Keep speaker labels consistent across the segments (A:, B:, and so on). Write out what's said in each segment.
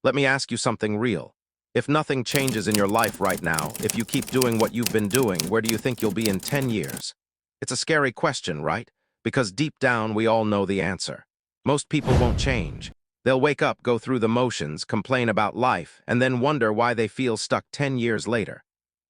A: Let me ask you something real. If nothing changes in your life right now, if you keep doing what you've been doing, where do you think you'll be in 10 years? It's a scary question, right? Because deep down, we all know the answer. Most people won't change. They'll wake up, go through the motions, complain about life, and then wonder why they feel stuck 10 years later.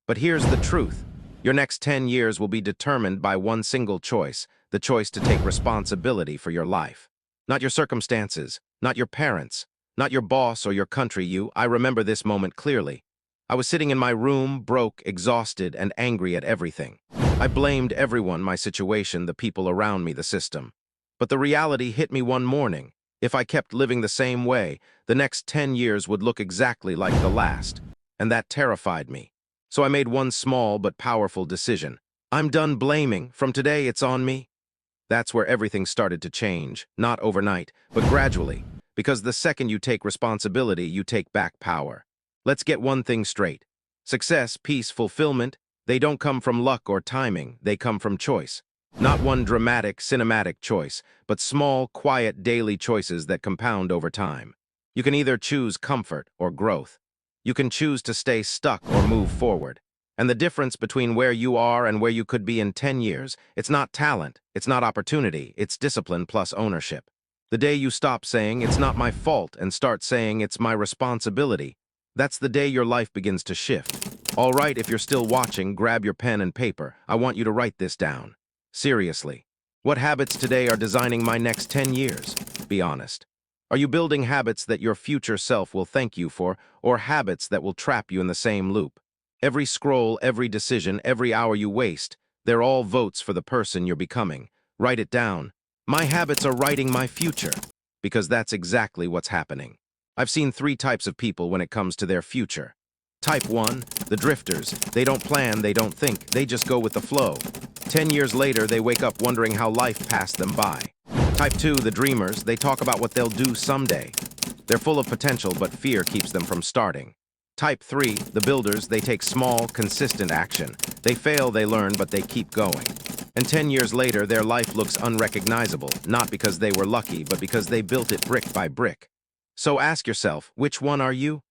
A: But here's the truth. Your next 10 years will be determined by one single choice, the choice to take responsibility for your life. Not your circumstances, not your parents, not your boss or your country. I remember this moment clearly. I was sitting in my room, broke, exhausted, and angry at everything. I blamed everyone, my situation, the people around me, the system. But the reality hit me one morning. If I kept living the same way, the next 10 years would look exactly like the last. And that terrified me. So I made one small but powerful decision. I'm done blaming. From today, it's on me. That's where everything started to change, not overnight, but gradually. Because the second you take responsibility, you take back power. Let's get one thing straight. Success, peace, fulfillment, they don't come from luck or timing, they come from choice. Not one dramatic, cinematic choice, but small, quiet, daily choices that compound over time. You can either choose comfort or growth. You can choose to stay stuck or move forward. And the difference between where you are and where you could be in 10 years, it's not talent, it's not opportunity, it's discipline plus ownership. The day you stop saying, it's not my fault, and start saying, it's my responsibility, that's the day your life begins to shift. All right, if you're still watching, grab your pen and paper. I want you to write this down. Seriously. What habits today are designing my next 10 years? Be honest. Are you building habits that your future self will thank you for, or habits that will trap you in the same loop? Every scroll, every decision, every hour you waste, they're all votes for the person you're becoming. Write it down. My habits are writing my future, because that's exactly what's happening. I've seen 3 types of people when it comes to their future. Type 1, the drifters. They don't plan, they don't think, they just go with the flow. 10 years later, they wake up wondering how life passed them by. Type 2, the dreamers. They talk about what they'll do someday. They're full of potential, but fear keeps them from starting. Type 3, the builders. They take small, consistent action. They fail, they learn, but they keep going. And 10 years later, their life looks unrecognizable, not because they were lucky, but because they built it brick by brick. So ask yourself, which one are you?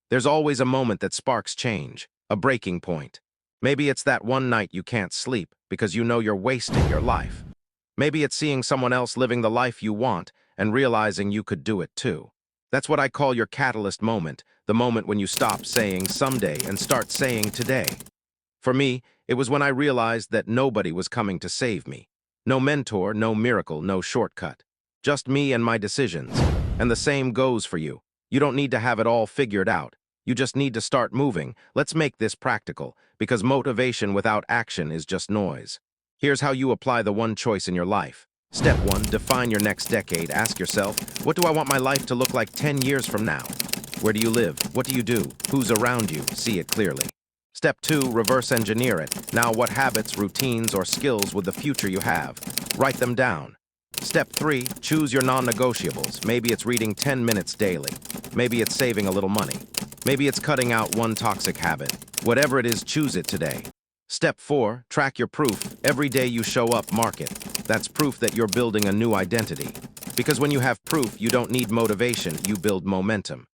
A: There's always a moment that sparks change, a breaking point. Maybe it's that one night you can't sleep because you know you're wasting your life. Maybe it's seeing someone else living the life you want and realizing you could do it too. That's what I call your catalyst moment, the moment when you stop saying someday and start saying today. For me, it was when I realized that nobody was coming to save me. No mentor, no miracle, no shortcut. Just me and my decisions. And the same goes for you. You don't need to have it all figured out. You just need to start moving. Let's make this practical, because motivation without action is just noise. Here's how you apply the one choice in your life. Step 1, define your next decade. Ask yourself, what do I want my life to look like 10 years from now? Where do you live? What do you do? Who's around you? See it clearly. Step 2, reverse engineer it. Now, what habits, routines, or skills would the future you have? Write them down. Step 3, choose your non-negotiables. Maybe it's reading 10 minutes daily. Maybe it's saving a little money. Maybe it's cutting out one toxic habit. Whatever it is, choose it today. Step 4, track your proof. Every day you show up, mark it. That's proof that you're building a new identity. Because when you have proof, you don't need motivation, you build momentum.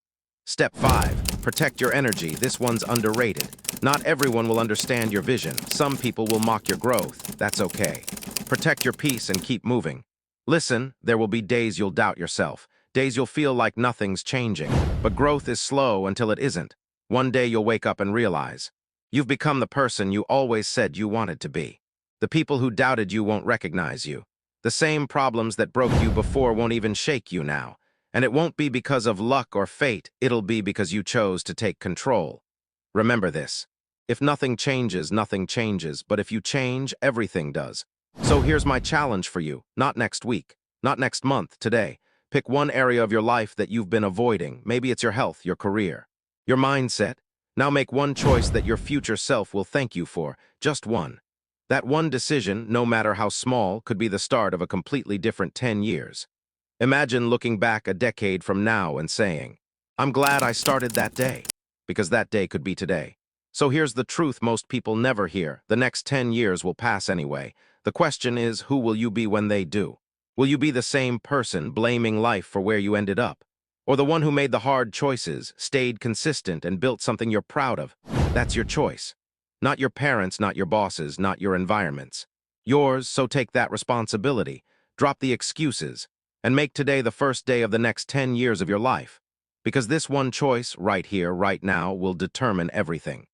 A: Step 5, protect your energy. This one's underrated. Not everyone will understand your vision. Some people will mock your growth. That's okay. Protect your peace and keep moving. Listen, there will be days you'll doubt yourself. Days you'll feel like nothing's changing. But growth is slow until it isn't. One day you'll wake up and realize you've become the person you always said you wanted to be. The people who doubted you won't recognize you. The same problems that broke you before won't even shake you now. And it won't be because of luck or fate, it'll be because you chose to take control. Remember this. If nothing changes, but if you change, everything does. So here's my challenge for you. Not next week, not next month, today. Pick one area of your life that you've been avoiding. Maybe it's your health, your career, your mindset. Now make one choice that your future self will thank you for, just one. That one decision, no matter how small, could be the start of a completely different 10 years. Imagine looking back a decade from now and saying, I'm glad I started that day, because that day could be today. So here's the truth most people never hear. The next 10 years will pass anyway. The question is, who will you be when they do? Will you be the same person, blaming life for where you ended up? Or the one who made the hard choices, stayed consistent, and built something you're proud of? That's your choice. Not your parents, not your bosses, not your environments. Yours, so take that responsibility. Drop the excuses, and make today the first day of the next 10 years of your life. Because this one choice, right here, right now, will determine everything.